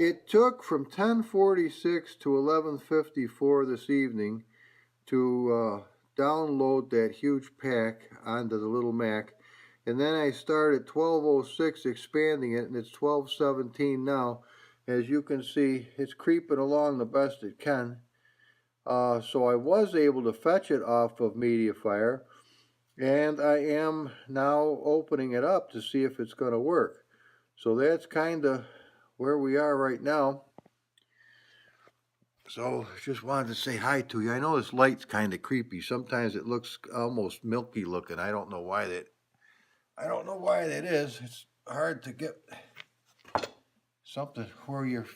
It took from 10:46 to 11:54 this evening to download that huge pack onto the little Mac, and then I started at 12:06 expanding it, and it's 12:17 now. As you can see, it's creeping along the best it can. So I was able to fetch it off of MediaFire, and I am now opening it up to see if it's going to work. So that's kind of where we are right now. So just wanted to say hi to you. I know this light's kind of creepy. Sometimes it looks almost milky looking. I don't know why that is. It's hard to get something where you're,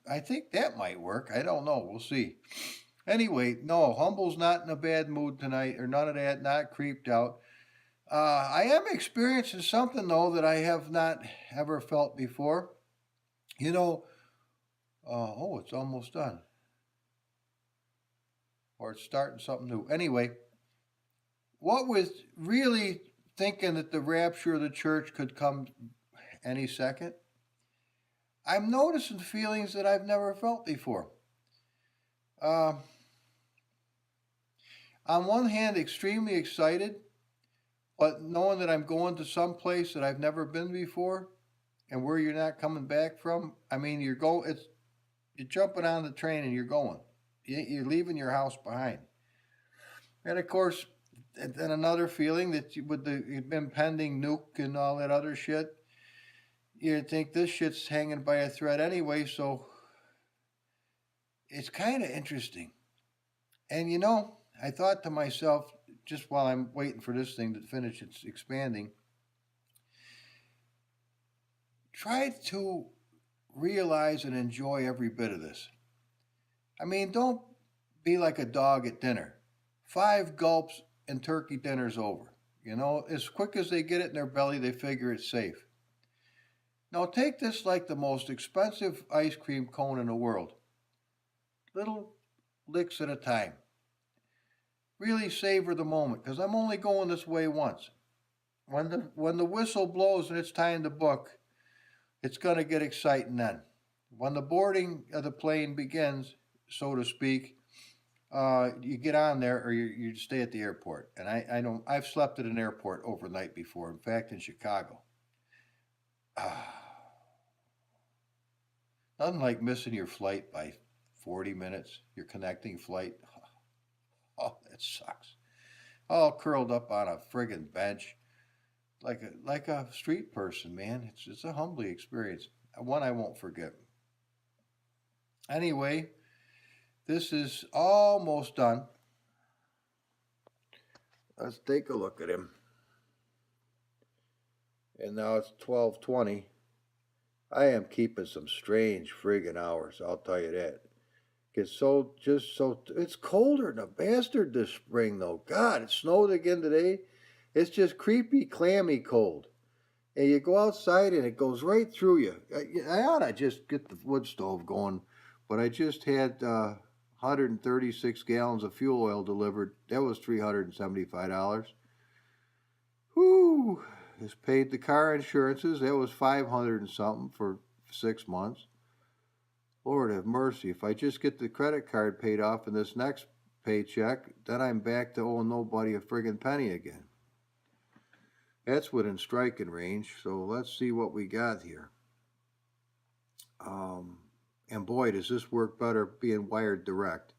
I think that might work. I don't know. We'll see. Anyway, no, Humble's not in a bad mood tonight, or none of that, not creeped out. I am experiencing something, though, that I have not ever felt before. You know, oh, it's almost done. Or it's starting something new. Anyway, what with really thinking that the rapture of the church could come any second, I'm noticing feelings that I've never felt before. On one hand, extremely excited, but knowing that I'm going to some place that I've never been before, and where you're not coming back from. I mean, you're jumping on the train and you're going. You're leaving your house behind. And of course, then another feeling that with the impending nuke and all that other shit, you think this shit's hanging by a thread anyway, so it's kind of interesting. And you know, I thought to myself, just while I'm waiting for this thing to finish its expanding, try to realize and enjoy every bit of this. I mean, don't be like a dog at dinner. 5 gulps and turkey dinner's over. You know, as quick as they get it in their belly, they figure it's safe. Now take this like the most expensive ice cream cone in the world. Little licks at a time. Really savor the moment, because I'm only going this way once. When the whistle blows and it's time to book, it's going to get exciting then. When the boarding of the plane begins, so to speak, you get on there, or you stay at the airport. And I've slept at an airport overnight before, in fact, in Chicago. Nothing like missing your flight by 40 minutes, your connecting flight. Oh, that sucks. All curled up on a friggin' bench, like a street person, man. It's a humbling experience, one I won't forget. Anyway, this is almost done. Let's take a look at him. And now it's 12:20. I am keeping some strange friggin' hours, I'll tell you that. It's it's colder than a bastard this spring, though. God, it snowed again today. It's just creepy, clammy cold. And you go outside and it goes right through you. I ought to just get the wood stove going, but I just had 136 gallons of fuel oil delivered. That was $375. Whoo! Just paid the car insurances. That was $500 and something for 6 months. Lord have mercy. If I just get the credit card paid off in this next paycheck, then I'm back to owing nobody a friggin' penny again. That's within striking range, so let's see what we got here. And boy, does this work better being wired direct.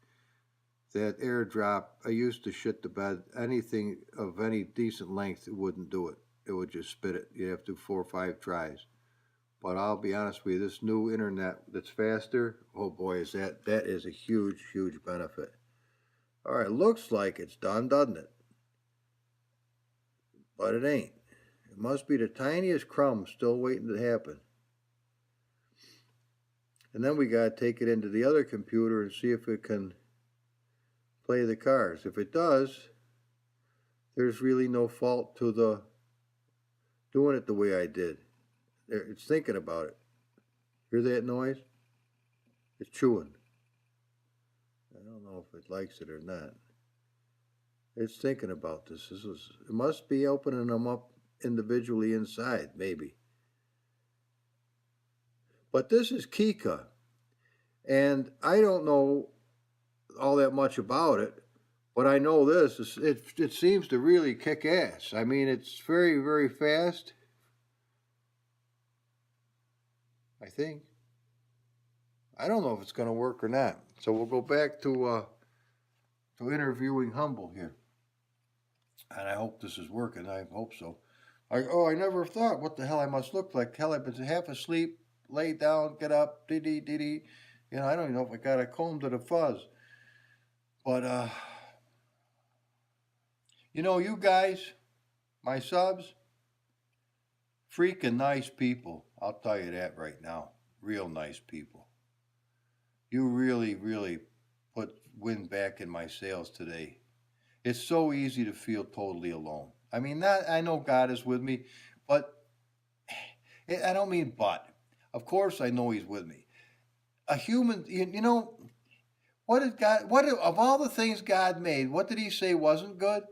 That airdrop, I used to shit the bed. Anything of any decent length, it wouldn't do it. It would just spit it. You'd have to do 4 or 5 tries. But I'll be honest with you, this new internet that's faster, oh boy, is that is a huge, huge benefit. All right, looks like it's done, doesn't it? But it ain't. It must be the tiniest crumb still waiting to happen. And then we got to take it into the other computer and see if it can play the cards. If it does, there's really no fault to the doing it the way I did. It's thinking about it. Hear that noise? It's chewing. I don't know if it likes it or not. It's thinking about this. It must be opening them up individually inside, maybe. But this is Kika. And I don't know all that much about it, but I know this, it seems to really kick ass. I mean, it's very, very fast, I think. I don't know if it's going to work or not. So we'll go back to interviewing Humble here. And I hope this is working. I hope so. I never thought what the hell I must look like. Hell, I've been half asleep, lay down, get up, dee dee. You know, I don't even know if I got a comb to the fuzz. But, you know, you guys, my subs, freaking nice people. I'll tell you that right now. Real nice people. You really, really put wind back in my sails today. It's so easy to feel totally alone. I mean, I know God is with me, but I don't mean but. Of course I know he's with me. A human, you know, what did God, of all the things God made, what did he say wasn't good?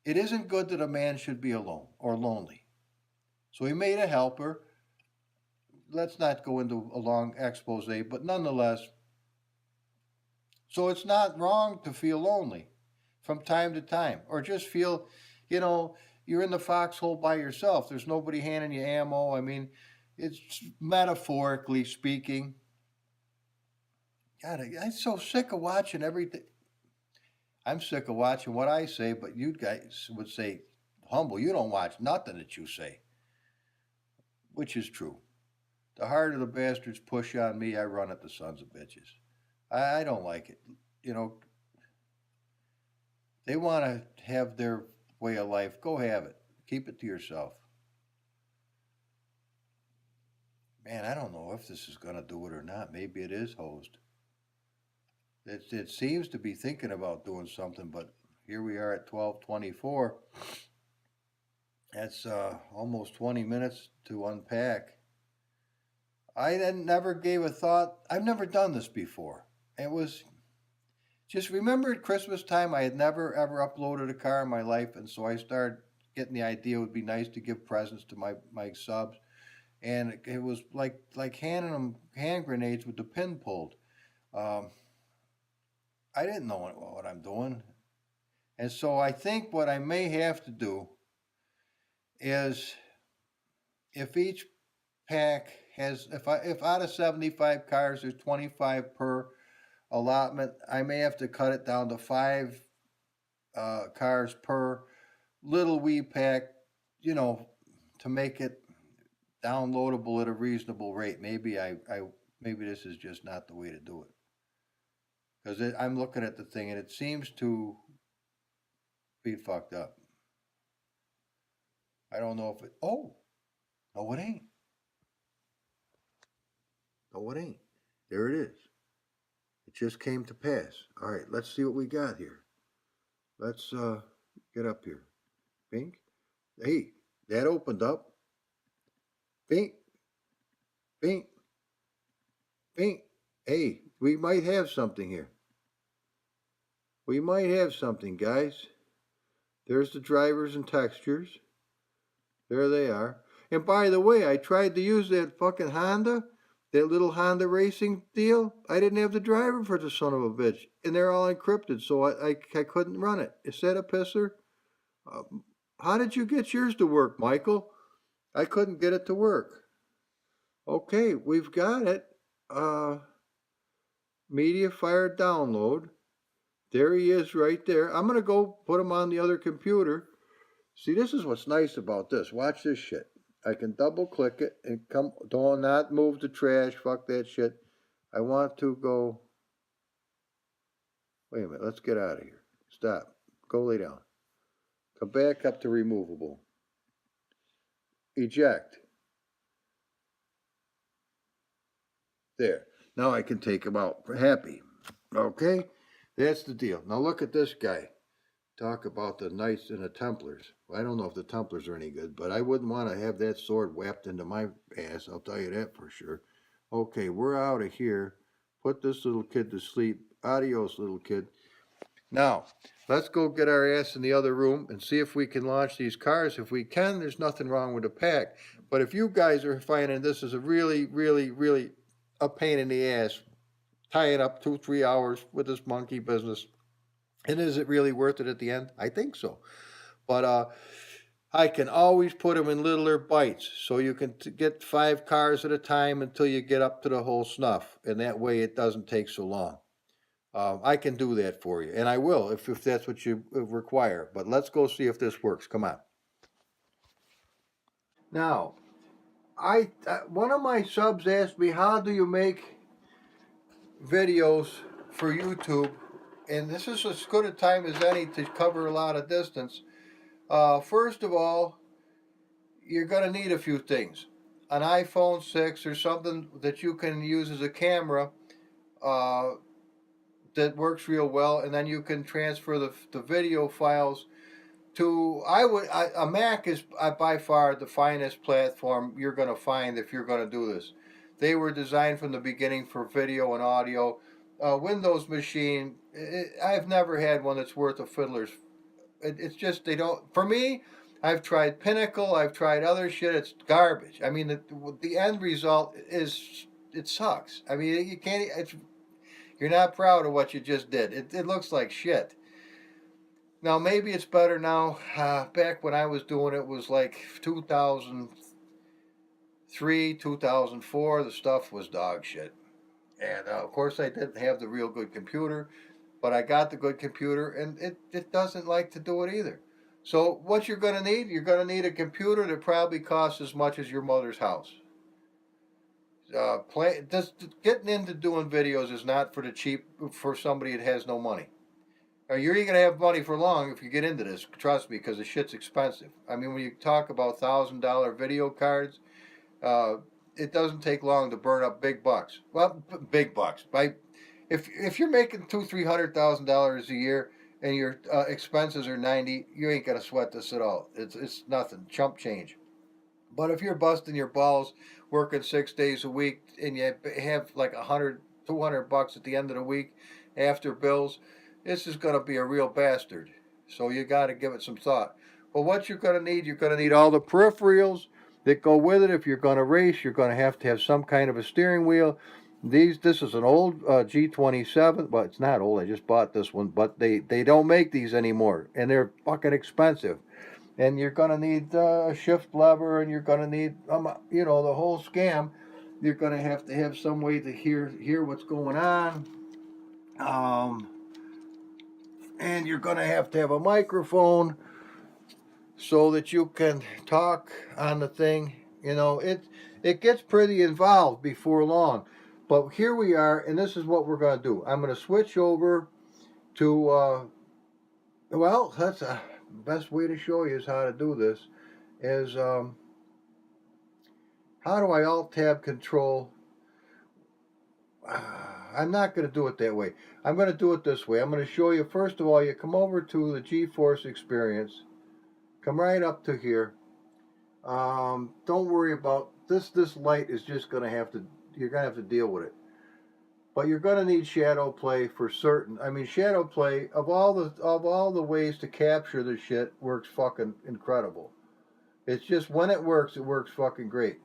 It isn't good that a man should be alone or lonely. So he made a helper. Let's not go into a long expose, but nonetheless, so it's not wrong to feel lonely from time to time, or just feel, you know, you're in the foxhole by yourself. There's nobody handing you ammo. I mean, it's metaphorically speaking. God, I'm so sick of watching everything. I'm sick of watching what I say, but you guys would say, Humble, you don't watch nothing that you say, which is true. The harder the bastards push on me, I run at the sons of bitches. I don't like it. You know, they want to have their way of life. Go have it. Keep it to yourself. Man, I don't know if this is going to do it or not. Maybe it is hosed. It seems to be thinking about doing something, but here we are at 12:24. That's almost 20 minutes to unpack. I never gave a thought. I've never done this before. It was just, remember at Christmas time, I had never ever uploaded a car in my life, and so I started getting the idea it would be nice to give presents to my subs, and it was like handing them hand grenades with the pin pulled. I didn't know what I'm doing, and so I think what I may have to do is, if each pack has, if out of 75 cars there's 25 per allotment, I may have to cut it down to 5 cars per little wee pack, you know, to make it downloadable at a reasonable rate. Maybe maybe this is just not the way to do it, because I'm looking at the thing and it seems to be fucked up. I don't know if it. Oh, no, it ain't. No, it ain't. There it is. It just came to pass. All right, let's see what we got here. Let's get up here. Pink. Hey, that opened up. Pink. Pink. Pink. Hey, we might have something here. We might have something, guys. There's the drivers and textures. There they are. And by the way, I tried to use that fucking Honda, that little Honda racing deal. I didn't have the driver for the son of a bitch. And they're all encrypted, so I couldn't run it. Is that a pisser? How did you get yours to work, Michael? I couldn't get it to work. Okay, we've got it. MediaFire download. There he is right there. I'm going to go put him on the other computer. See, this is what's nice about this. Watch this shit. I can double click it and do not move the trash. Fuck that shit. I want to go. Wait a minute. Let's get out of here. Stop. Go lay down. Come back up to removable. Eject. There. Now I can take him out. Happy. Okay? That's the deal. Now look at this guy. Talk about the Knights and the Templars. I don't know if the Templars are any good, but I wouldn't want to have that sword whapped into my ass. I'll tell you that for sure. Okay, we're out of here. Put this little kid to sleep. Adios, little kid. Now, let's go get our ass in the other room and see if we can launch these cars. If we can, there's nothing wrong with the pack. But if you guys are finding this is a really, really, really a pain in the ass, tying up 2, 3 hours with this monkey business. And is it really worth it at the end? I think so. But I can always put them in littler bites, so you can get 5 cars at a time until you get up to the whole snuff, and that way it doesn't take so long. I can do that for you, and I will if that's what you require. But let's go see if this works. Come on. Now, one of my subs asked me, how do you make videos for YouTube? And this is as good a time as any to cover a lot of distance. First of all, you're going to need a few things. An iPhone 6 or something that you can use as a camera that works real well, and then you can transfer the video files to, a Mac is by far the finest platform you're going to find if you're going to do this. They were designed from the beginning for video and audio. Windows machine, I've never had one that's worth a fiddler's. It's just, they don't, for me, I've tried Pinnacle, I've tried other shit, it's garbage. I mean, the end result is, it sucks. I mean, you can't, you're not proud of what you just did. It looks like shit. Now, maybe it's better now. Back when I was doing it was like 2003, 2004, the stuff was dog shit. And of course, I didn't have the real good computer, but I got the good computer, and it doesn't like to do it either. So what you're going to need, you're going to need a computer that probably costs as much as your mother's house. Getting into doing videos is not for the cheap, for somebody that has no money. You're going to have money for long if you get into this, trust me, because the shit's expensive. I mean, when you talk about $1,000 video cards, it doesn't take long to burn up big bucks. Well, big bucks. If you're making $200,000-300,000 a year and your expenses are 90, you ain't gonna sweat this at all. It's nothing, chump change. But if you're busting your balls, working 6 days a week, and you have like $100-200 at the end of the week after bills, this is gonna be a real bastard. So you got to give it some thought. But what you're gonna need all the peripherals that go with it. If you're going to race, you're going to have some kind of a steering wheel. This is an old G27, but it's not old. I just bought this one, but they don't make these anymore, and they're fucking expensive. And you're going to need a shift lever, and you're going to need the whole scam. You're going to have some way to hear what's going on. And you're going to have a microphone so that you can talk on the thing. It gets pretty involved before long. But here we are, and this is what we're going to do. I'm going to switch over to, that's the best way to show you is how to do this, is how do I Alt-Tab Control? I'm not going to do it that way. I'm going to do it this way. I'm going to show you, first of all, you come over to the GeForce Experience. Come right up to here. Don't worry about this. This light is just going to you're going to have to deal with it. But you're going to need shadow play for certain. I mean, shadow play, of all the ways to capture this shit, works fucking incredible. It's just, when it works fucking great.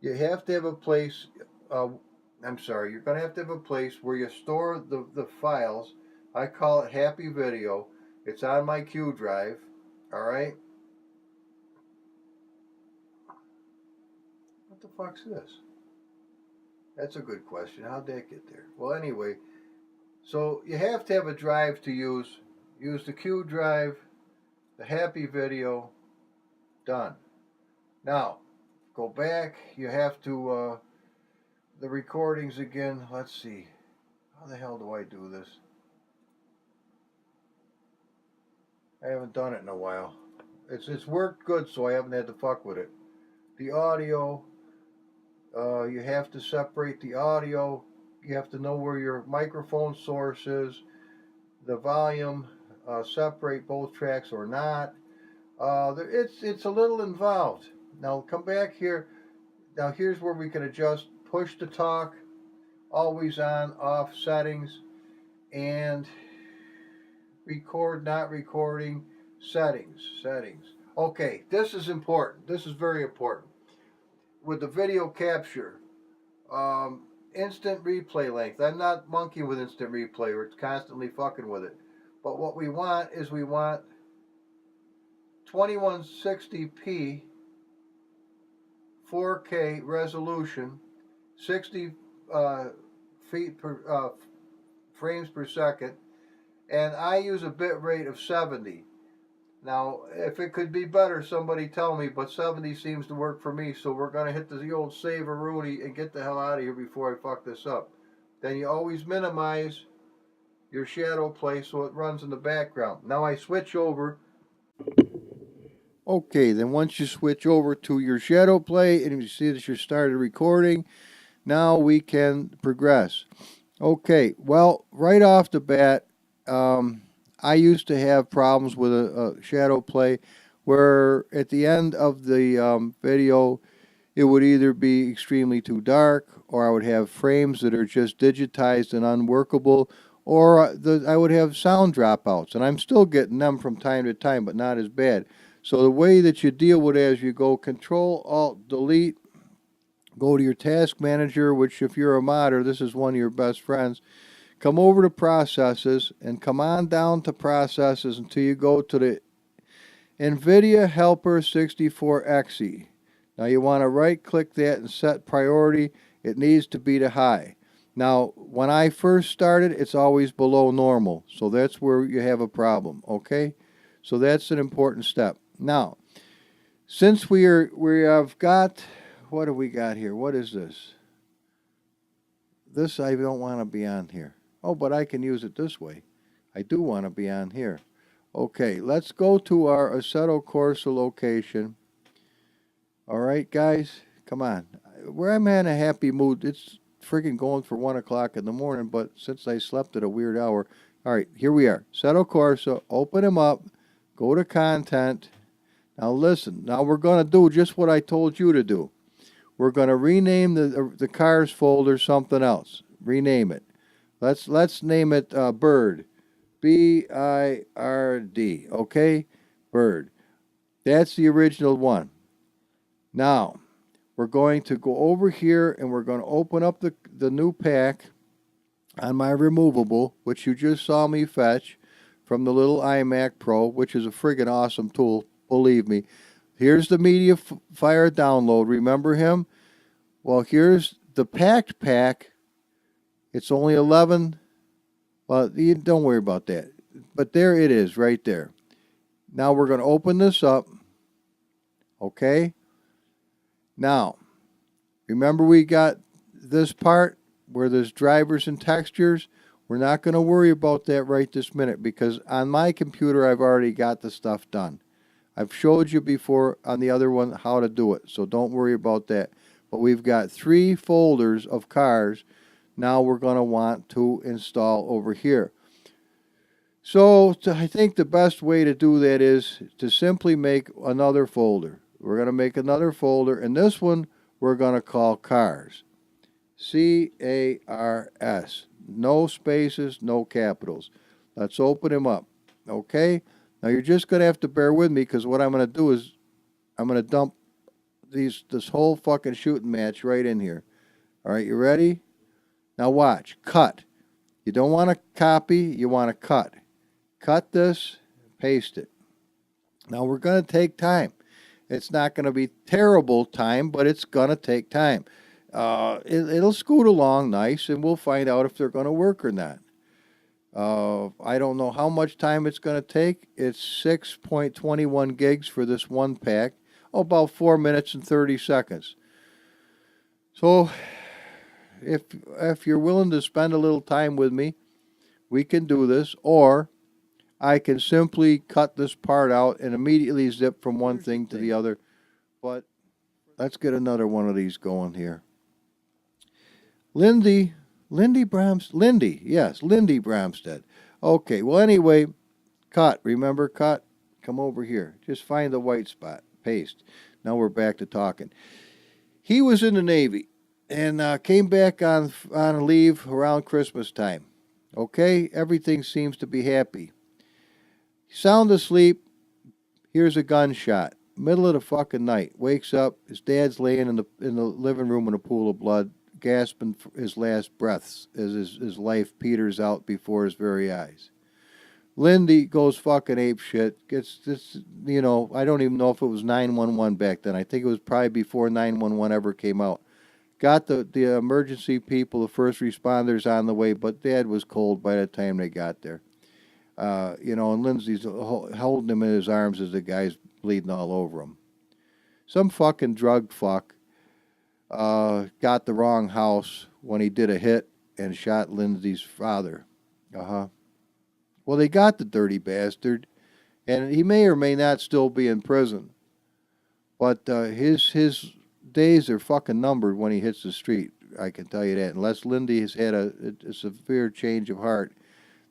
You have to have a place, you're going to have a place where you store the files. I call it Happy Video. It's on my Q drive. Alright? What the fuck's this? That's a good question. How'd that get there? Well, anyway, so you have to have a drive to use. Use the Q drive, the Happy Video, done. Now, go back. You have to, the recordings again. Let's see. How the hell do I do this? I haven't done it in a while. It's worked good, so I haven't had to fuck with it. The audio. You have to separate the audio. You have to know where your microphone source is. The volume, separate both tracks or not. It's a little involved. Now come back here. Now here's where we can adjust push to talk, always on, off settings, and record, not recording, settings. Okay, this is important. This is very important. With the video capture, instant replay length. I'm not monkeying with instant replay. We're constantly fucking with it. But what we want is we want 2160p 4K resolution, 60 feet per frames per second, and I use a bit rate of 70. Now, if it could be better, somebody tell me, but 70 seems to work for me, so we're going to hit the old save-a-rooney and get the hell out of here before I fuck this up. Then you always minimize your shadow play so it runs in the background. Now I switch over. Okay, then once you switch over to your shadow play and you see that you started recording, now we can progress. Okay, well, right off the bat, I used to have problems with a shadow play where at the end of the video it would either be extremely too dark, or I would have frames that are just digitized and unworkable, or I would have sound dropouts, and I'm still getting them from time to time, but not as bad. So the way that you deal with it is you go Control Alt Delete, go to your task manager, which if you're a modder, this is one of your best friends. Come over to processes and come on down to processes until you go to the NVIDIA Helper 64xe. Now you want to right click that and set priority. It needs to be to high. Now when I first started, it's always below normal, so that's where you have a problem. Okay, so that's an important step. Now since we have got, what do we got here? What is this? This I don't want to be on here. Oh, but I can use it this way. I do want to be on here. Okay, let's go to our Assetto Corsa location. All right, guys, come on. Where I'm in a happy mood, it's freaking going for 1 o'clock in the morning, but since I slept at a weird hour. All right, here we are. Assetto Corsa, open them up, go to content. Now listen, now we're going to do just what I told you to do. We're going to rename the cars folder something else. Rename it. Let's name it Bird. B-I-R-D. Okay? Bird. That's the original one. Now, we're going to go over here and we're going to open up the new pack on my removable, which you just saw me fetch from the little iMac Pro, which is a friggin' awesome tool, believe me. Here's the MediaFire download. Remember him? Well, here's the packed pack. It's only 11. Well, you don't worry about that. But there it is, right there. Now we're going to open this up. Okay? Now, remember we got this part where there's drivers and textures? We're not going to worry about that right this minute because on my computer I've already got the stuff done. I've showed you before on the other one how to do it, so don't worry about that. But we've got 3 folders of cars now we're going to want to install over here. So I think the best way to do that is to simply make another folder. We're going to make another folder, and this one we're going to call Cars. C-A-R-S. No spaces, no capitals. Let's open them up. Okay? Now you're just going to have to bear with me because what I'm going to do is I'm going to dump this whole fucking shooting match right in here. All right, you ready? Now watch. Cut. You don't want to copy, you want to cut. Cut this, paste it. Now we're going to take time. It's not going to be terrible time, but it's going to take time. It'll scoot along nice, and we'll find out if they're going to work or not. I don't know how much time it's going to take. It's 6.21 gigs for this one pack. About 4 minutes and 30 seconds. So if you're willing to spend a little time with me, we can do this, or I can simply cut this part out and immediately zip from one thing to the other. But let's get another one of these going here. Lindy Bramstead. Okay, well anyway, cut. Remember, cut. Come over here. Just find the white spot. Paste. Now we're back to talking. He was in the Navy and came back on leave around Christmas time. Okay, everything seems to be happy. Sound asleep, here's a gunshot. Middle of the fucking night. Wakes up, his dad's laying in the living room in a pool of blood, gasping for his last breaths as his life peters out before his very eyes. Lindy goes fucking ape shit. Gets this, I don't even know if it was 911 back then. I think it was probably before 911 ever came out. Got the emergency people, the first responders on the way, but Dad was cold by the time they got there. And Lindsay's holding him in his arms as the guy's bleeding all over him. Some fucking drug fuck got the wrong house when he did a hit and shot Lindsay's father. Well, they got the dirty bastard, and he may or may not still be in prison. But his days are fucking numbered when he hits the street. I can tell you that. Unless Lindy has had a severe change of heart,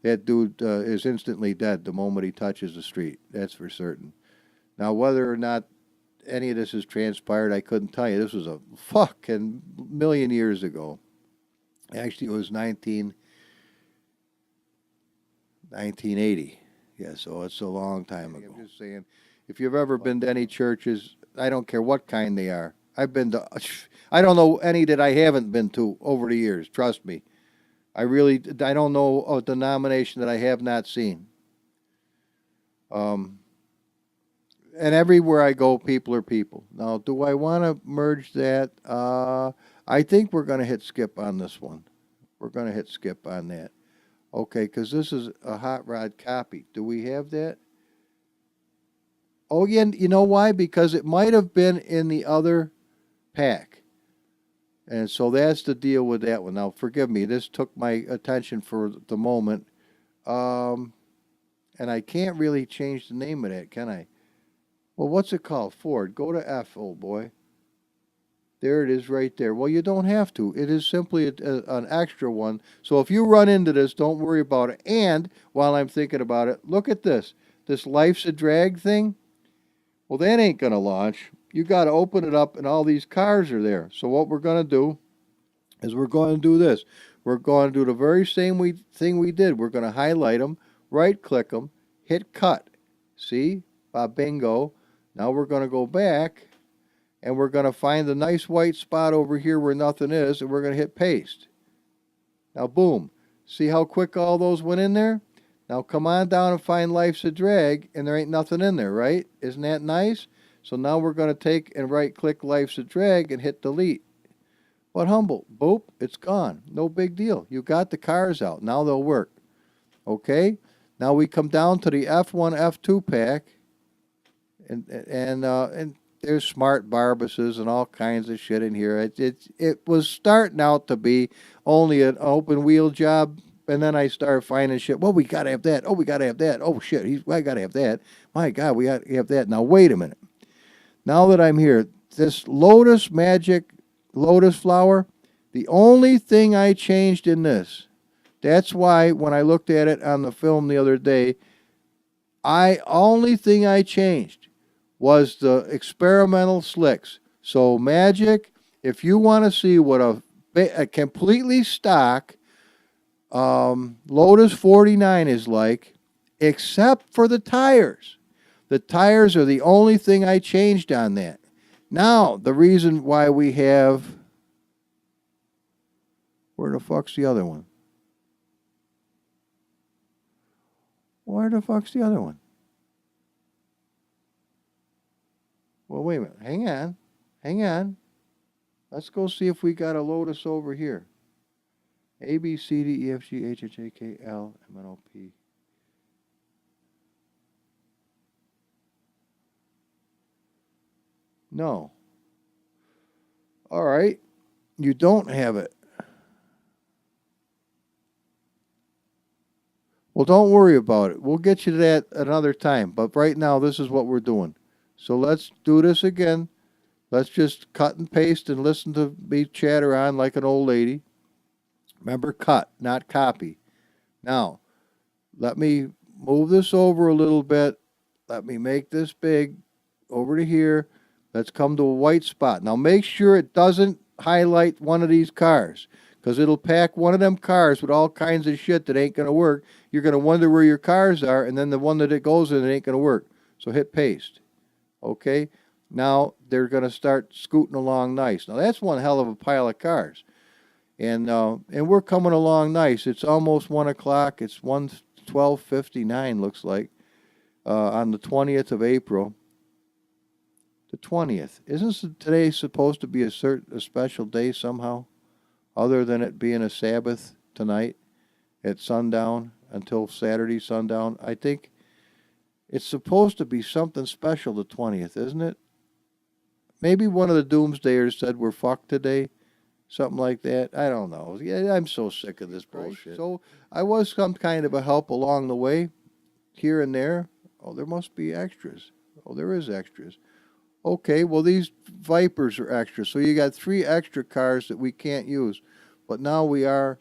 that dude is instantly dead the moment he touches the street. That's for certain. Now, whether or not any of this has transpired, I couldn't tell you. This was a fucking million years ago. Actually, it was 1980. Yeah, so it's a long time ago. I'm just saying, if you've ever been to any churches, I don't care what kind they are. I've been to, I don't know any that I haven't been to over the years, trust me. I don't know a denomination that I have not seen. And everywhere I go, people are people. Now, do I want to merge that? I think we're going to hit skip on this one. We're going to hit skip on that. Okay, because this is a hot rod copy. Do we have that? Oh, yeah, you know why? Because it might have been in the other pack. And so that's the deal with that one. Now, forgive me. This took my attention for the moment. And I can't really change the name of that, can I? Well, what's it called? Ford. Go to F, old boy. There it is right there. Well, you don't have to. It is simply an extra one. So if you run into this, don't worry about it. And while I'm thinking about it, look at this. This Life's a Drag thing. Well, that ain't going to launch. You got to open it up, and all these cars are there. So what we're going to do is we're going to do this. We're going to do the very same thing we did. We're going to highlight them, right-click them, hit cut. See? Bingo. Now we're going to go back, and we're going to find the nice white spot over here where nothing is, and we're going to hit paste. Now, boom. See how quick all those went in there? Now come on down and find Life's a Drag, and there ain't nothing in there, right? Isn't that nice? So now we're going to take and right-click Life's a Drag and hit delete. But humble, boop, it's gone. No big deal. You got the cars out. Now they'll work. Okay? Now we come down to the F1, F2 pack, and there's smart Barbuses and all kinds of shit in here. It was starting out to be only an open wheel job, and then I started finding shit. Well, we got to have that. Oh, we got to have that. Oh, shit, I got to have that. My God, we got to have that. Now, wait a minute. Now that I'm here, this Lotus Magic Lotus flower, the only thing I changed in this, that's why when I looked at it on the film the other day, only thing I changed was the experimental slicks. So Magic, if you want to see what a completely stock Lotus 49 is like, except for the tires. The tires are the only thing I changed on that. Now, the reason why we have... Where the fuck's the other one? Where the fuck's the other one? Well, wait a minute. Hang on. Hang on. Let's go see if we got a Lotus over here. A, B, C, D, E, F, G, H, I, J, K, L, M, N, O, P. No. All right. You don't have it. Well, don't worry about it. We'll get you to that another time. But right now, this is what we're doing. So let's do this again. Let's just cut and paste and listen to me chatter on like an old lady. Remember, cut, not copy. Now, let me move this over a little bit. Let me make this big over to here. Let's come to a white spot. Now, make sure it doesn't highlight one of these cars, because it'll pack one of them cars with all kinds of shit that ain't going to work. You're going to wonder where your cars are, and then the one that it goes in, it ain't going to work. So hit paste. Okay? Now, they're going to start scooting along nice. Now, that's one hell of a pile of cars. And we're coming along nice. It's almost 1 o'clock. It's 12:59 looks like, on the 20th of April. The 20th. Isn't today supposed to be a special day somehow, other than it being a Sabbath tonight at sundown until Saturday sundown? I think it's supposed to be something special the 20th, isn't it? Maybe one of the doomsdayers said we're fucked today. Something like that. I don't know. Yeah, I'm so sick of this bullshit. So I was some kind of a help along the way, here and there. Oh, there must be extras. Oh, there is extras. Okay, well, these Vipers are extras. So you got 3 extra cars that we can't use. But now we are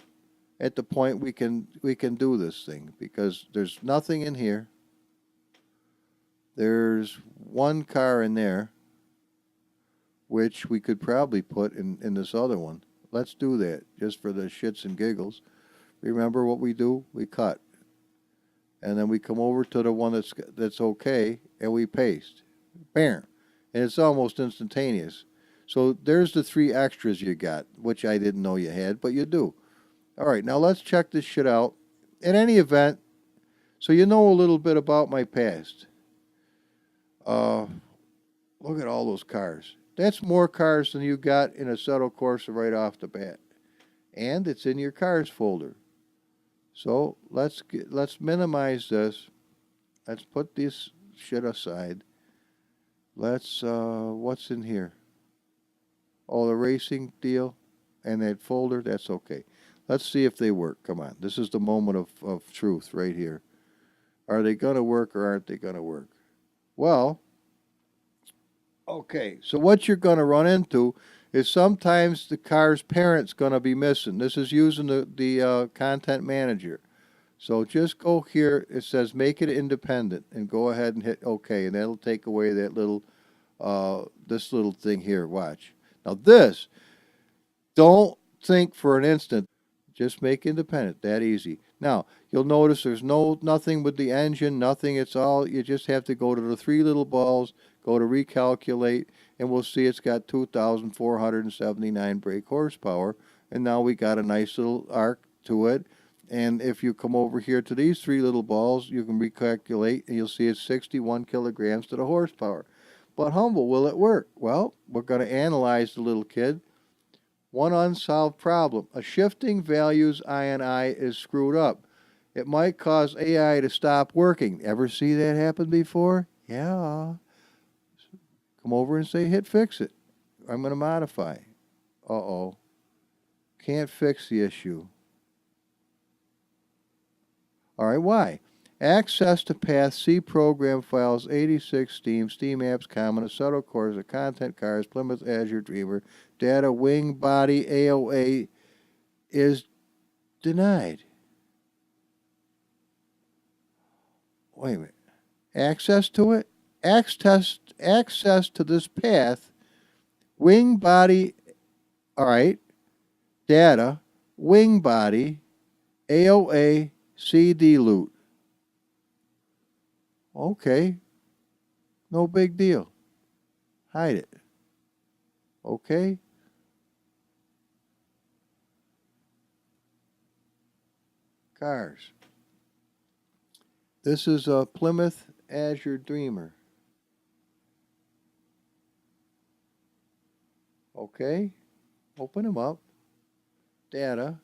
at the point we can do this thing, because there's nothing in here. There's 1 car in there, which we could probably put in this other one. Let's do that, just for the shits and giggles. Remember what we do? We cut. And then we come over to the one that's okay, and we paste. Bam. And it's almost instantaneous. So there's the 3 extras you got, which I didn't know you had, but you do. All right, now let's check this shit out. In any event, so you know a little bit about my past. Look at all those cars. That's more cars than you got in a Assetto Corsa right off the bat. And it's in your cars folder. So let's minimize this. Let's put this shit aside. Let's, what's in here? Oh, the racing deal and that folder, that's okay. Let's see if they work. Come on. This is the moment of truth right here. Are they going to work or aren't they going to work? Well, okay, so what you're going to run into is sometimes the car's parent's going to be missing. This is using the content manager. So just go here. It says make it independent, and go ahead and hit OK, and that'll take away that little this little thing here. Watch. Now this, don't think for an instant. Just make independent. That easy. Now you'll notice there's nothing with the engine, nothing. It's all, you just have to go to the 3 little balls. Go to recalculate, and we'll see it's got 2,479 brake horsepower. And now we got a nice little arc to it. And if you come over here to these 3 little balls, you can recalculate, and you'll see it's 61 kilograms to the horsepower. But humble, will it work? Well, we're going to analyze the little kid. One unsolved problem. A shifting values INI is screwed up. It might cause AI to stop working. Ever see that happen before? Yeah. Come over and say, hit fix it. I'm going to modify. Uh-oh. Can't fix the issue. All right, why? Access to path, C program files, 86 Steam apps, common, Assetto Corsa, content cars, Plymouth Azure Dreamer, data, wing, body, AOA is denied. Wait a minute. Access to it? Access to this path, wing body, all right, data, wing body, AOA, CD loot. Okay, no big deal. Hide it. Okay. Cars. This is a Plymouth Azure Dreamer. Okay, open them up. Data.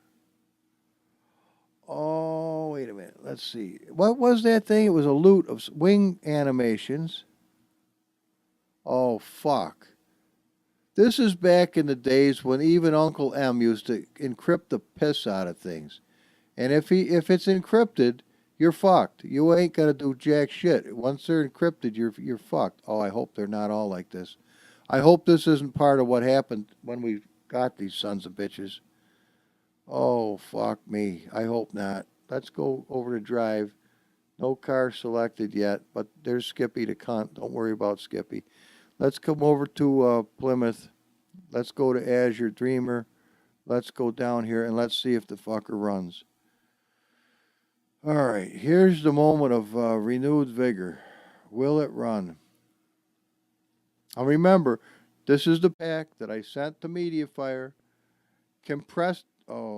Oh, wait a minute. Let's see. What was that thing? It was a loot of wing animations. Oh, fuck. This is back in the days when even Uncle M used to encrypt the piss out of things. And if it's encrypted, you're fucked. You ain't gonna do jack shit. Once they're encrypted, you're fucked. Oh, I hope they're not all like this. I hope this isn't part of what happened when we got these sons of bitches. Oh, fuck me. I hope not. Let's go over to drive. No car selected yet, but there's Skippy to cunt. Don't worry about Skippy. Let's come over to Plymouth. Let's go to Azure Dreamer. Let's go down here and let's see if the fucker runs. All right, here's the moment of renewed vigor. Will it run? Now remember, this is the pack that I sent to MediaFire. Compressed.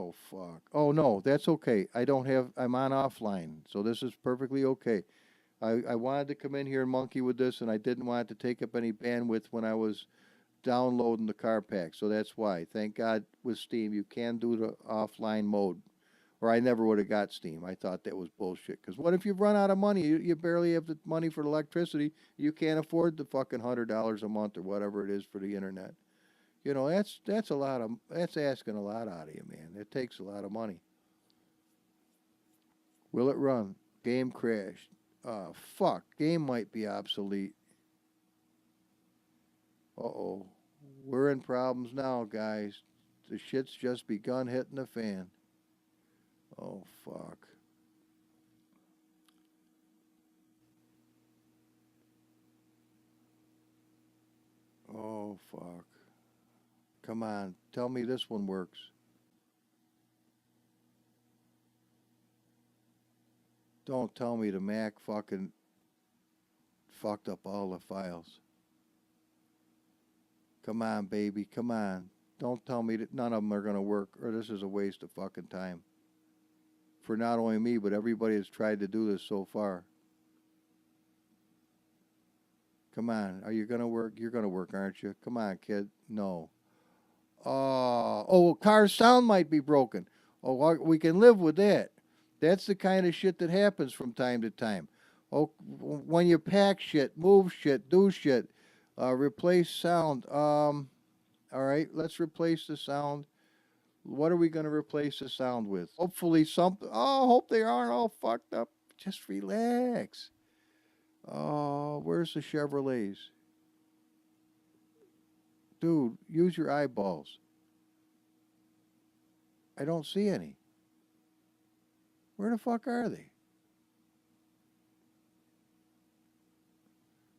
Oh, fuck. Oh, no, that's okay. I'm on offline, so this is perfectly okay. I wanted to come in here and monkey with this, and I didn't want it to take up any bandwidth when I was downloading the car pack, so that's why. Thank God with Steam, you can do the offline mode, or I never would have got Steam. I thought that was bullshit, because what if you run out of money? You barely have the money for the electricity. You can't afford the fucking $100 a month or whatever it is for the internet. You know, that's asking a lot out of you, man. It takes a lot of money. Will it run? Game crashed. Fuck. Game might be obsolete. Uh-oh. We're in problems now, guys. The shit's just begun hitting the fan. Oh, fuck. Oh, fuck. Come on. Tell me this one works. Don't tell me the Mac fucking fucked up all the files. Come on, baby. Come on. Don't tell me that none of them are going to work, or this is a waste of fucking time. For not only me, but everybody that's tried to do this so far. Come on. Are you going to work? You're going to work, aren't you? Come on, kid. No. Oh, car's sound might be broken. Oh, we can live with that. That's the kind of shit that happens from time to time. Oh, when you pack shit, move shit, do shit, replace sound. All right, let's replace the sound. What are we going to replace the sound with? Hopefully something. Oh, hope they aren't all fucked up. Just relax. Oh, where's the Chevrolets? Dude, use your eyeballs. I don't see any. Where the fuck are they?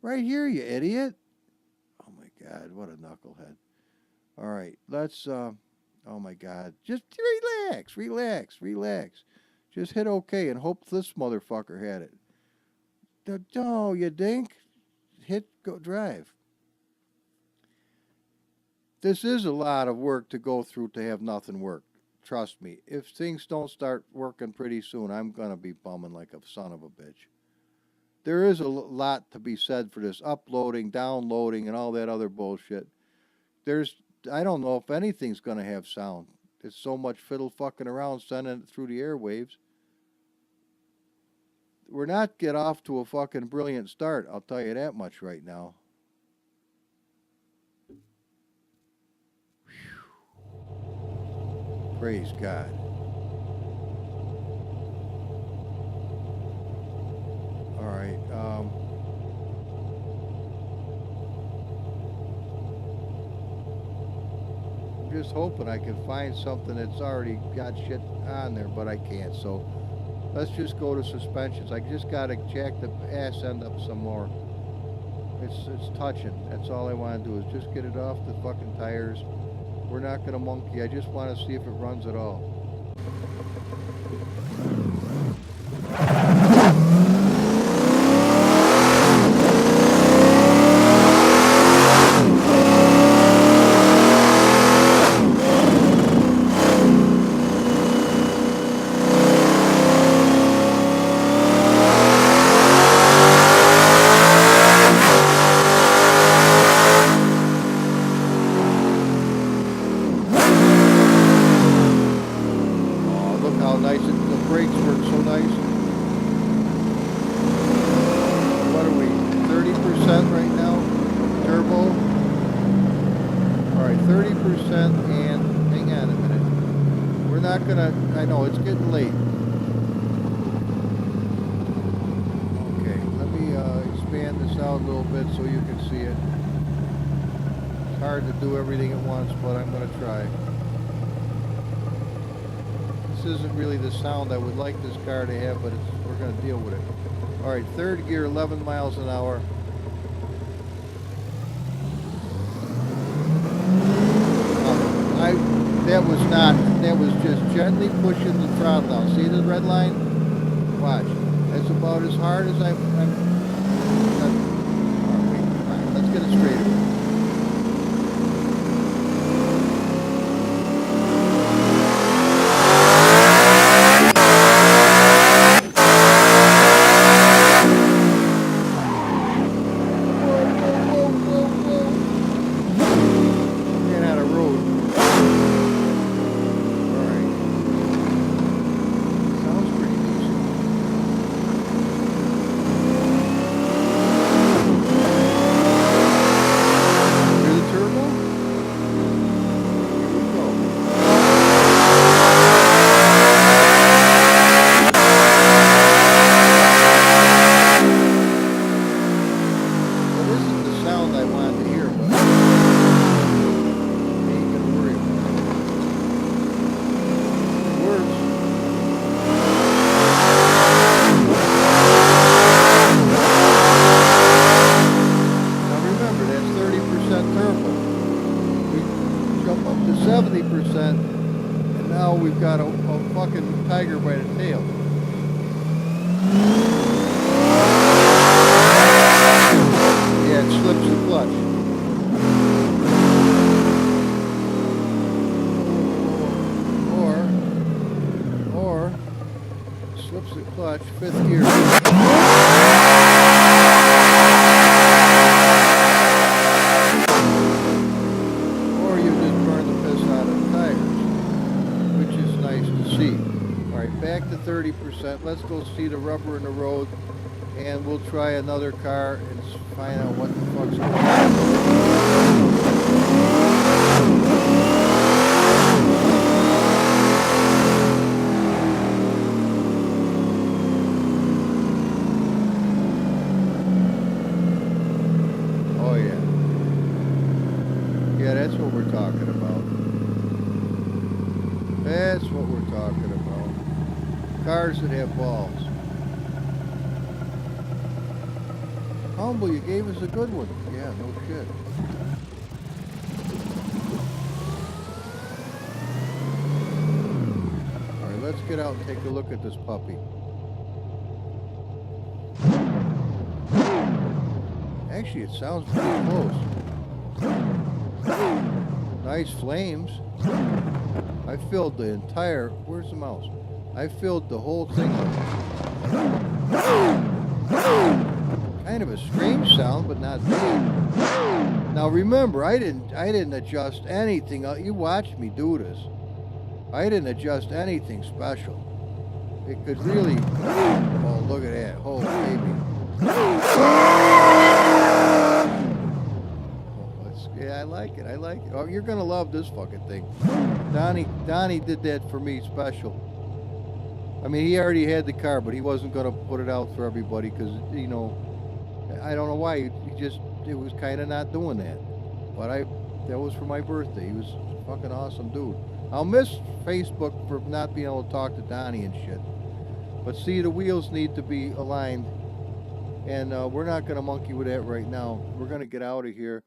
Right here, you idiot. Oh my God, what a knucklehead. All right, let's, oh my God. Just relax, relax, relax. Just hit OK and hope this motherfucker had it. No, you dink. Hit go drive. This is a lot of work to go through to have nothing work. Trust me, if things don't start working pretty soon, I'm going to be bumming like a son of a bitch. There is a lot to be said for this uploading, downloading, and all that other bullshit. I don't know if anything's going to have sound. It's so much fiddle fucking around sending it through the airwaves. We're not get off to a fucking brilliant start, I'll tell you that much right now. Praise God. All right. I'm just hoping I can find something that's already got shit on there, but I can't. So let's just go to suspensions. I just got to jack the ass end up some more. It's touching. That's all I want to do is just get it off the fucking tires. We're not going to monkey. I just want to see if it runs at all. I know it's getting late. Okay, let me expand this out a little bit so you can see it. It's hard to do everything at once, but I'm going to try. This isn't really the sound I would like this car to have, but we're going to deal with it. All right, third gear, 11 miles an hour. That was just gently pushing the throttle down. See the red line? Watch. That's about as hard as I'm let's get it straighter. now we've got a fucking tiger by the tail. Yeah, it slips the clutch. Or slips the clutch, 5th gear. Or you just burn the piss out of the tires, which is nice to see. Alright, back to 30%. Let's go see the rubber in the road, and we'll try another car and find out what the fuck's going on. Oh yeah. Yeah, that's what we're talking about. That's what we're talking about. Cars that have balls. Humble, you gave us a good one. Yeah, no shit. Alright, let's get out and take a look at this puppy. Actually, it sounds pretty close. Nice flames. I filled the entire... Where's the mouse? I filled the whole thing up. Kind of a strange sound, but not bad. Now remember, I didn't adjust anything. You watched me do this. I didn't adjust anything special. It could really... Oh, look at that. Oh, baby. Yeah, I like it. I like it. Oh, you're gonna love this fucking thing. Donnie did that for me special. I mean, he already had the car, but he wasn't gonna put it out for everybody because, you know, I don't know why. It was kind of not doing that. But that was for my birthday. He was a fucking awesome dude. I'll miss Facebook for not being able to talk to Donnie and shit. But see, the wheels need to be aligned, and we're not gonna monkey with that right now. We're gonna get out of here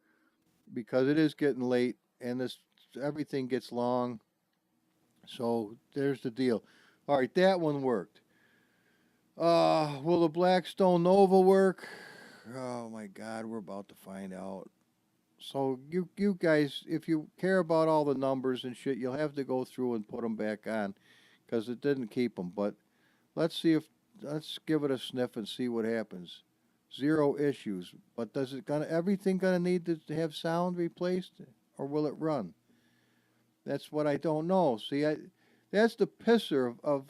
because it is getting late, and everything gets long. So there's the deal. All right, that one worked. Will the Blackstone Nova work? Oh my God, we're about to find out. So you guys, if you care about all the numbers and shit, you'll have to go through and put them back on, because it didn't keep them. But let's give it a sniff and see what happens. 0 issues. But everything gonna need to have sound replaced, or will it run? That's what I don't know. See, that's the pisser of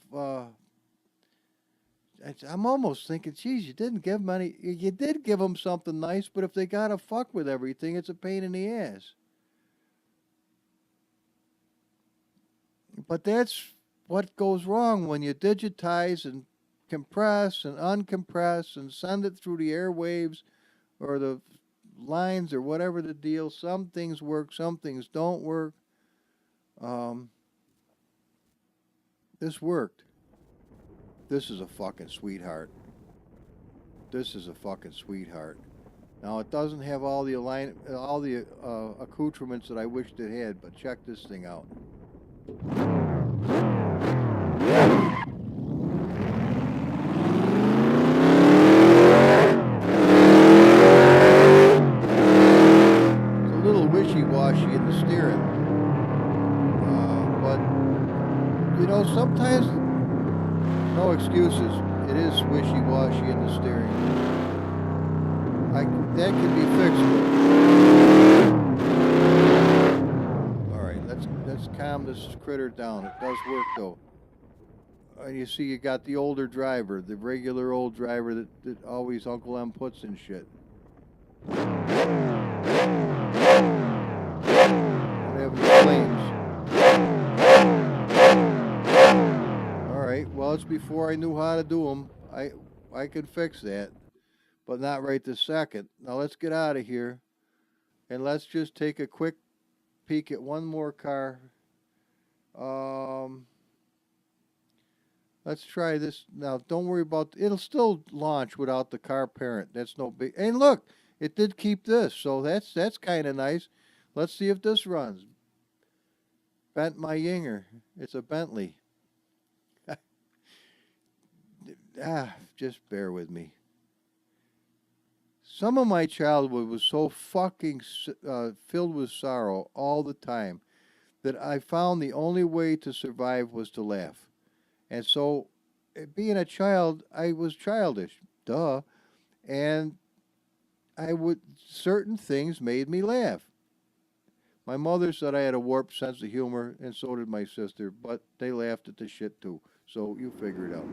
I'm almost thinking, geez, you didn't give them any. You did give them something nice, but if they gotta fuck with everything, it's a pain in the ass. But that's what goes wrong when you digitize and compress and uncompress and send it through the airwaves or the lines or whatever the deal. Some things work, some things don't work. This worked. This is a fucking sweetheart. This is a fucking sweetheart. Now it doesn't have all the accoutrements that I wished it had, but check this thing out. It's a little wishy-washy in the steering, but you know, sometimes, no excuses, it is wishy-washy in the steering. That can be fixed. Alright, let's calm this critter down. It does work though. And you see, you got the older driver, the regular old driver that always Uncle M puts in shit. Don't have any flames. Alright, well, it's before I knew how to do them. I could fix that, but not right this second. Now let's get out of here, and let's just take a quick peek at one more car. Let's try this. Now, don't worry about... It'll still launch without the car parent. That's no big... And look, it did keep this, so that's kind of nice. Let's see if this runs. bent my yinger. It's a Bentley. Just bear with me. Some of my childhood was so fucking filled with sorrow all the time that I found the only way to survive was to laugh. And so, being a child, I was childish. Duh. And certain things made me laugh. My mother said I had a warped sense of humor, and so did my sister, but they laughed at the shit too. So you figure it out.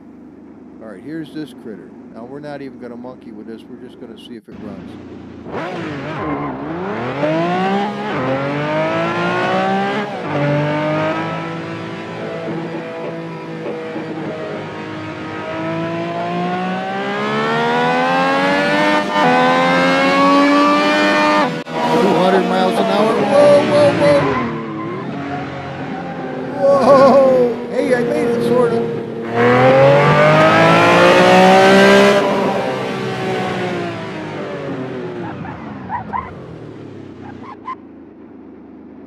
All right, here's this critter. Now, we're not even going to monkey with this. We're just going to see if it runs. 200 miles an hour. Whoa, whoa, whoa. Whoa. Hey, I made it, sort of.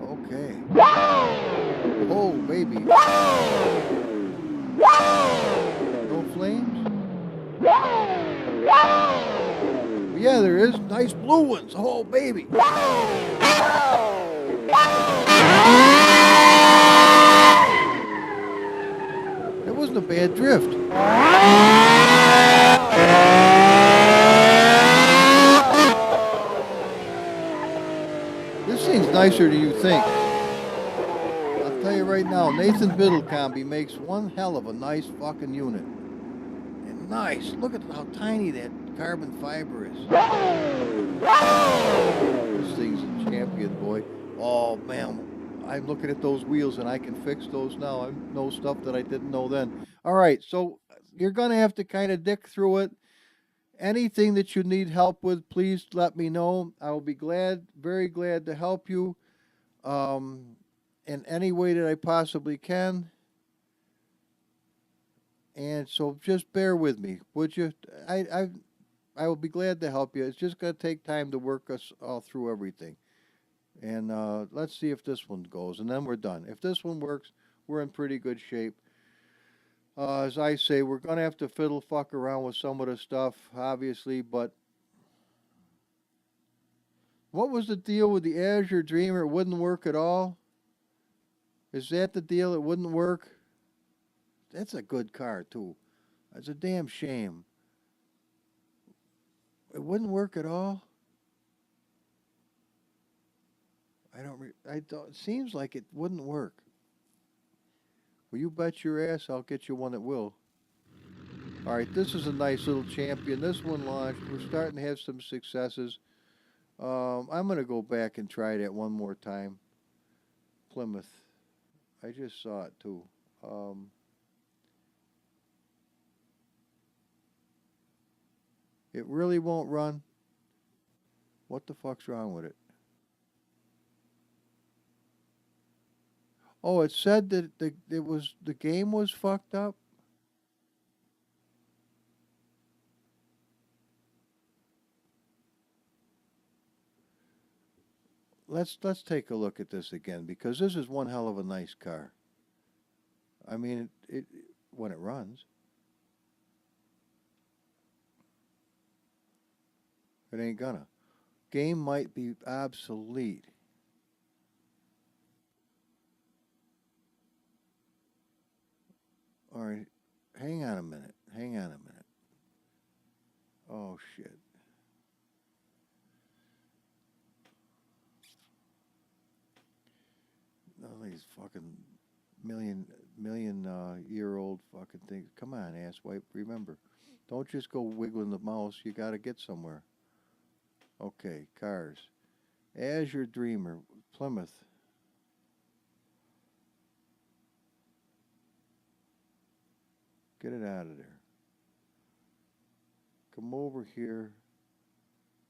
Okay. Oh, baby. No flames? Yeah, there is. Nice blue ones. Oh, baby. That wasn't a bad drift. This thing's nicer than you think. I'll tell you right now, Nathan Biddlecombe makes one hell of a nice fucking unit. And nice. Look at how tiny that carbon fiber is. This thing's a champion, boy. Oh, man. I'm looking at those wheels and I can fix those now. I know stuff that I didn't know then. All right, so you're going to have to kind of dig through it. Anything that you need help with, please let me know. I will be glad, very glad to help you in any way that I possibly can. And so just bear with me, would you? I will be glad to help you. It's just going to take time to work us all through everything. And let's see if this one goes, and then we're done. If this one works, we're in pretty good shape. As I say, we're going to have to fuck around with some of the stuff, obviously, but what was the deal with the Azure Dreamer? It wouldn't work at all? Is that the deal? It wouldn't work? That's a good car, too. It's a damn shame. It wouldn't work at all? It seems like it wouldn't work. Well, you bet your ass I'll get you one that will. All right, this is a nice little champion. This one launched. We're starting to have some successes. I'm going to go back and try that one more time. Plymouth. I just saw it, too. It really won't run? What the fuck's wrong with it? Oh, it said that the game was fucked up? Let's take a look at this again, because this is one hell of a nice car. I mean, it when it runs. It ain't gonna. Game might be obsolete. All right, hang on a minute. Oh, shit. All these fucking million year old fucking things. Come on, asswipe. Remember, don't just go wiggling the mouse. You got to get somewhere. Okay, cars. Azure Dreamer, Plymouth. Get it out of there. Come over here.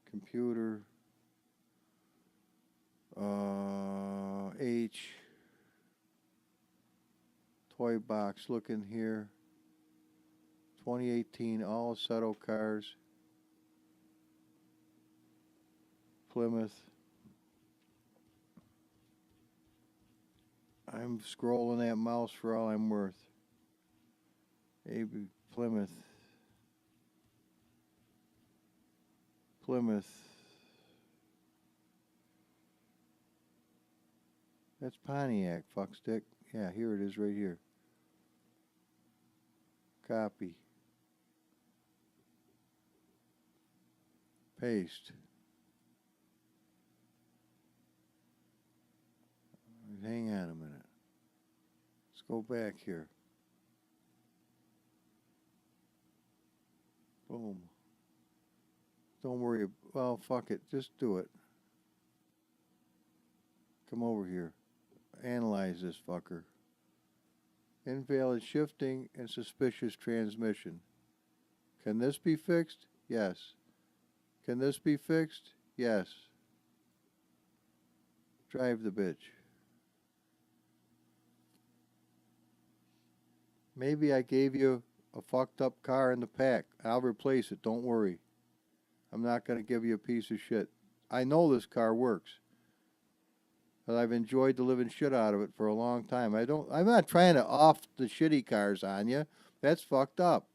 Computer. H. Toy box. Look in here. 2018 all Seto cars. Plymouth. I'm scrolling that mouse for all I'm worth. AB Plymouth. That's Pontiac, fuckstick. Yeah, here it is right here. Copy. Paste. Hang on a minute. Let's go back here. Boom. Don't worry. Well, fuck it. Just do it. Come over here. Analyze this fucker. Invalid shifting and suspicious transmission. Can this be fixed? Yes. Can this be fixed? Yes. Drive the bitch. Maybe I gave you a fucked up car in the pack. I'll replace it. Don't worry. I'm not going to give you a piece of shit. I know this car works. But I've enjoyed the living shit out of it for a long time. I'm not trying to off the shitty cars on you. That's fucked up.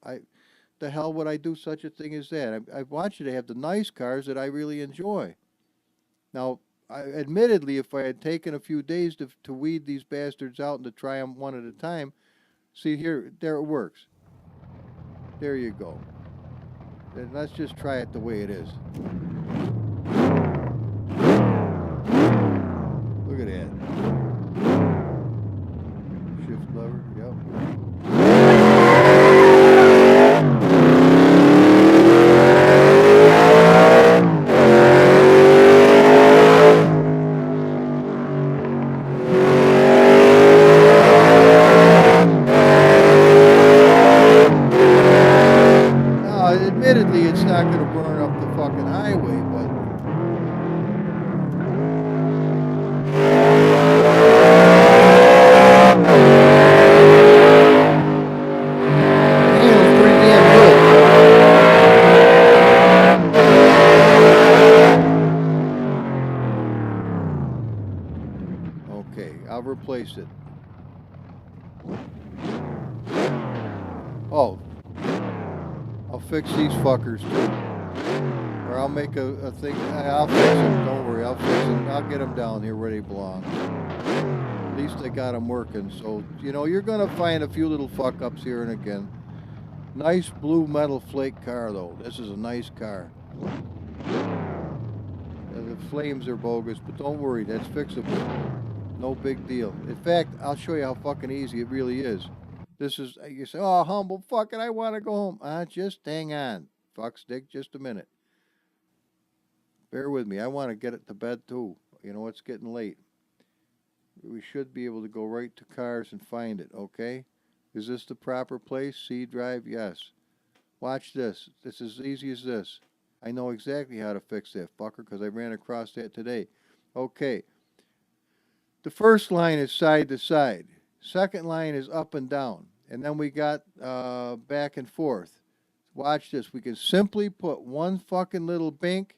The hell would I do such a thing as that? I want you to have the nice cars that I really enjoy. Now, admittedly, if I had taken a few days to weed these bastards out and to try them one at a time, see here, there it works. There you go. Then let's just try it the way it is. Look at that. Shift lever, yep. Admittedly, it's not going to burn up the fucking highway, but it was pretty damn good. Okay, I'll replace it. Oh. I'll fix these fuckers too. Or I'll make a thing. I'll fix them. Don't worry. I'll fix them. I'll get them down here where they belong. At least I got them working. So, you know, you're going to find a few little fuck ups here and again. Nice blue metal flake car, though. This is a nice car. The flames are bogus, but don't worry. That's fixable. No big deal. In fact, I'll show you how fucking easy it really is. This is, you say, oh, humble fucking, I want to go home. Just hang on, fuckstick, just a minute. Bear with me. I want to get it to bed, too. You know, it's getting late. We should be able to go right to cars and find it, okay? Is this the proper place? C drive? Yes. Watch this. It's as easy as this. I know exactly how to fix that fucker because I ran across that today. Okay. The first line is side to side. Second line is up and down. And then we got back and forth. Watch this. We can simply put one fucking little bink,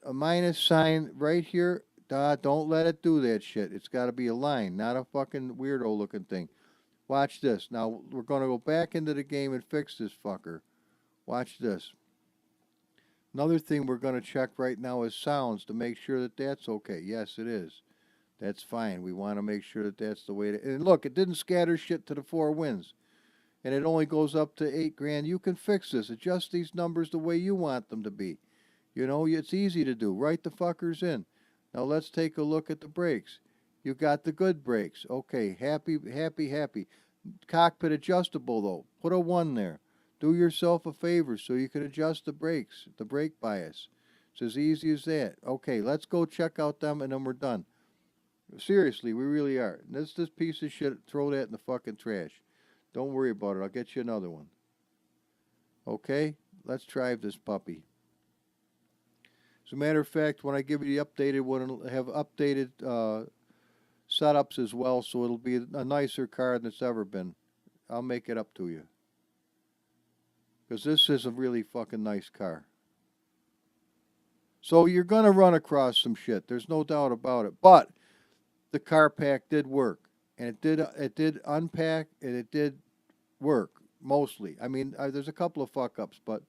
a minus sign right here. Don't let it do that shit. It's got to be a line, not a fucking weirdo looking thing. Watch this. Now, we're going to go back into the game and fix this fucker. Watch this. Another thing we're going to check right now is sounds to make sure that that's okay. Yes, it is. That's fine. We want to make sure that that's the way to... And look, it didn't scatter shit to the four winds. And it only goes up to $8,000. You can fix this. Adjust these numbers the way you want them to be. You know, it's easy to do. Write the fuckers in. Now let's take a look at the brakes. You got the good brakes. Okay, happy. Cockpit adjustable, though. Put a 1 there. Do yourself a favor so you can adjust the brakes, the brake bias. It's as easy as that. Okay, let's go check out them and then we're done. Seriously, we really are. This piece of shit, throw that in the fucking trash. Don't worry about it. I'll get you another one. Okay? Let's drive this puppy. As a matter of fact, when I give you the updated one, it'll have updated setups as well, so it'll be a nicer car than it's ever been. I'll make it up to you. Because this is a really fucking nice car. So you're going to run across some shit. There's no doubt about it. But the car pack did work. and it did unpack, and it did work mostly. I mean, there's a couple of fuck ups, but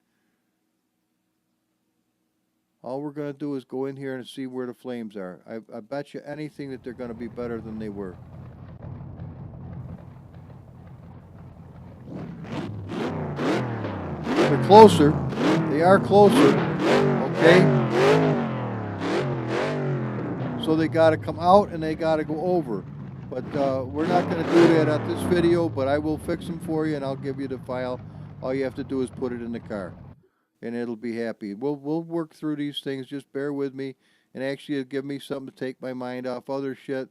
all we're going to do is go in here and see where the flames are. I bet you anything that they're going to be better than they were. They're closer. They are closer. Okay? So they got to come out and they got to go over. But we're not going to do that at this video, but I will fix them for you and I'll give you the file. All you have to do is put it in the car and it'll be happy. We'll work through these things. Just bear with me, and actually it'll give me something to take my mind off other shit,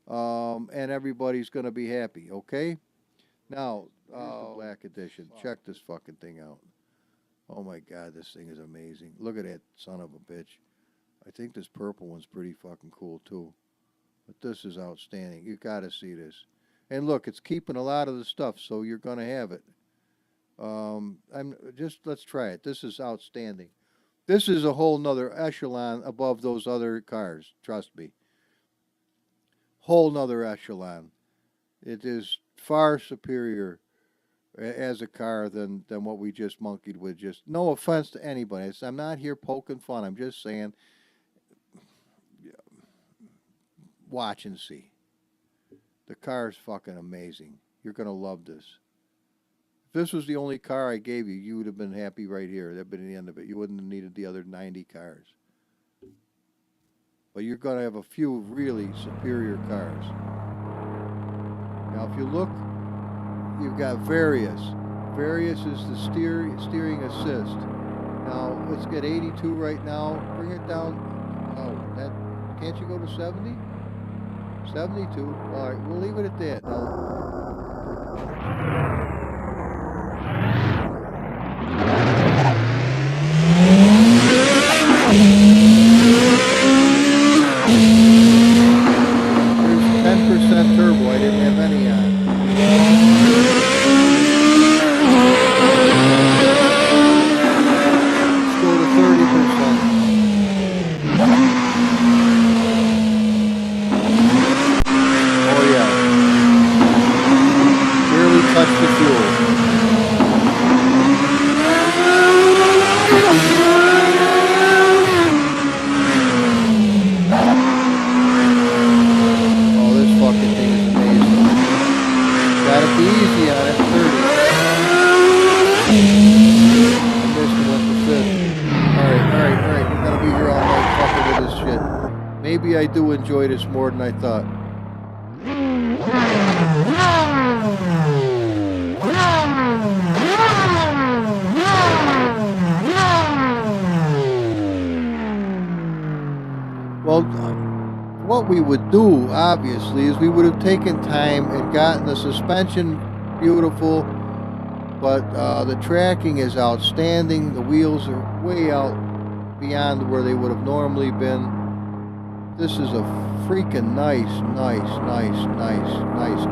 and everybody's going to be happy, okay? Now, the black edition. Check this fucking thing out. Oh my God, this thing is amazing. Look at that son of a bitch. I think this purple one's pretty fucking cool too. But this is outstanding. You got to see this. And look, it's keeping a lot of the stuff, so you're going to have it. Let's try it. This is outstanding. This is a whole nother echelon above those other cars. Trust me. Whole nother echelon. It is far superior as a car than what we just monkeyed with. Just no offense to anybody. I'm not here poking fun. I'm just saying, watch and see. The car is fucking amazing. You're gonna love this. If this was the only car I gave you, you would have been happy right here. That'd been the end of it. You wouldn't have needed the other 90 cars. But you're going to have a few really superior cars. Now, if you look, you've got various. Various is the steering assist. Now, let's get 82 right now. Bring it down. Oh, can't you go to 70? 72. All right, we'll leave it at that. Now, there's 10% turbo. I didn't have any on. Let's go to 30%. Oh yeah. Barely touched the fuel. Easy on it, 30. I missed it at the 50. Alright. We're gonna be here all night fucking with this shit. Maybe I do enjoy this more than I thought. Well, what we would do, obviously, is we would have taken time and gotten the suspension beautiful, but the tracking is outstanding. The wheels are way out beyond where they would have normally been. This is a freaking nice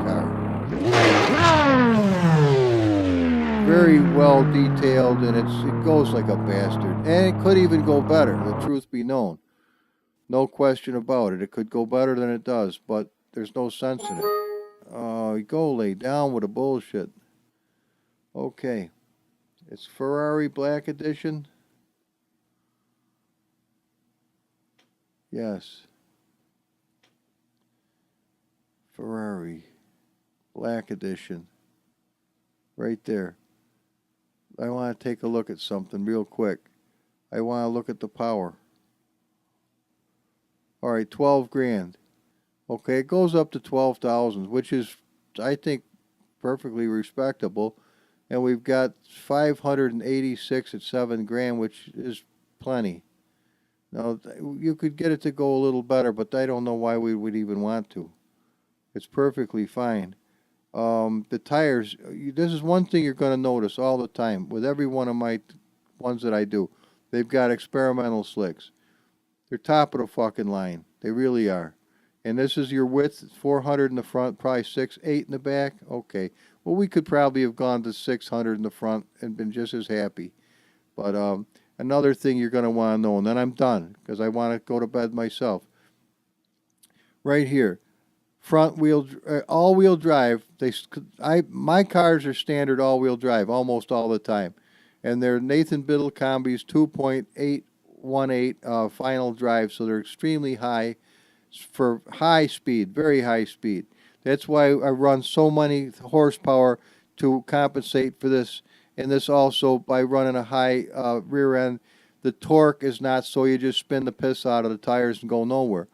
car. Very well detailed, and it goes like a bastard. And it could even go better, the truth be known. No question about it. It could go better than it does, but there's no sense in it. Oh, go lay down with the bullshit. Okay. It's Ferrari Black Edition. Yes. Ferrari Black Edition. Right there. I want to take a look at something real quick. I want to look at the power. All right, 12 grand. Okay, it goes up to 12,000, which is, I think, perfectly respectable. And we've got 586 at 7 grand, which is plenty. Now, you could get it to go a little better, but I don't know why we would even want to. It's perfectly fine. The tires, this is one thing you're going to notice all the time with every one of my ones that I do. They've got experimental slicks. They're top of the fucking line. They really are. And this is your width, 400 in the front, probably 6'8" in the back. Okay. Well, we could probably have gone to 600 in the front and been just as happy. But another thing you're going to want to know, and then I'm done because I want to go to bed myself. Right here, all-wheel drive. My cars are standard all-wheel drive almost all the time, and they're Nathan Biddle combis 2.818 final drive, so they're extremely high for high speed, very high speed. That's why I run so many horsepower to compensate for this, and this also by running a high rear end. The torque is not so you just spin the piss out of the tires and go nowhere.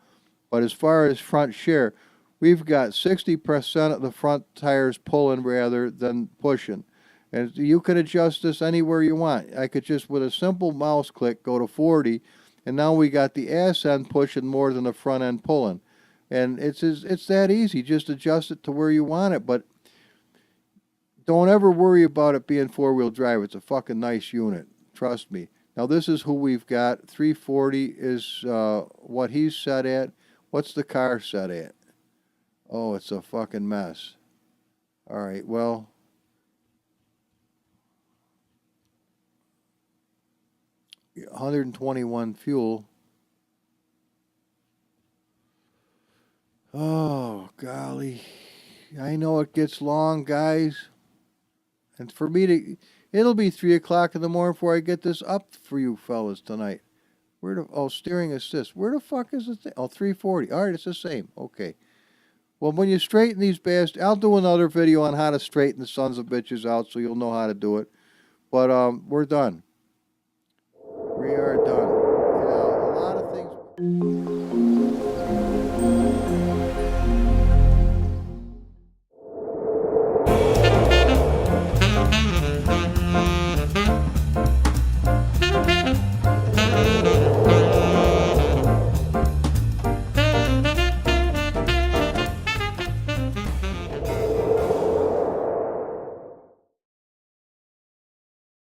But as far as front shear, we've got 60% of the front tires pulling rather than pushing. And you can adjust this anywhere you want. I could just, with a simple mouse click, go to 40, and now we got the ass end pushing more than the front end pulling. And it's that easy. Just adjust it to where you want it. But don't ever worry about it being four-wheel drive. It's a fucking nice unit. Trust me. Now, this is who we've got. 340 is what he's set at. What's the car set at? Oh, it's a fucking mess. All right, well, $121 fuel. Oh, golly. I know it gets long, guys. And for me to... It'll be 3 o'clock in the morning before I get this up for you fellas tonight. Steering assist. Where the fuck is the thing? Oh, 340. All right, it's the same. Okay. Well, when you straighten these bastards, I'll do another video on how to straighten the sons of bitches out so you'll know how to do it. But we're done. We are done. A lot of things...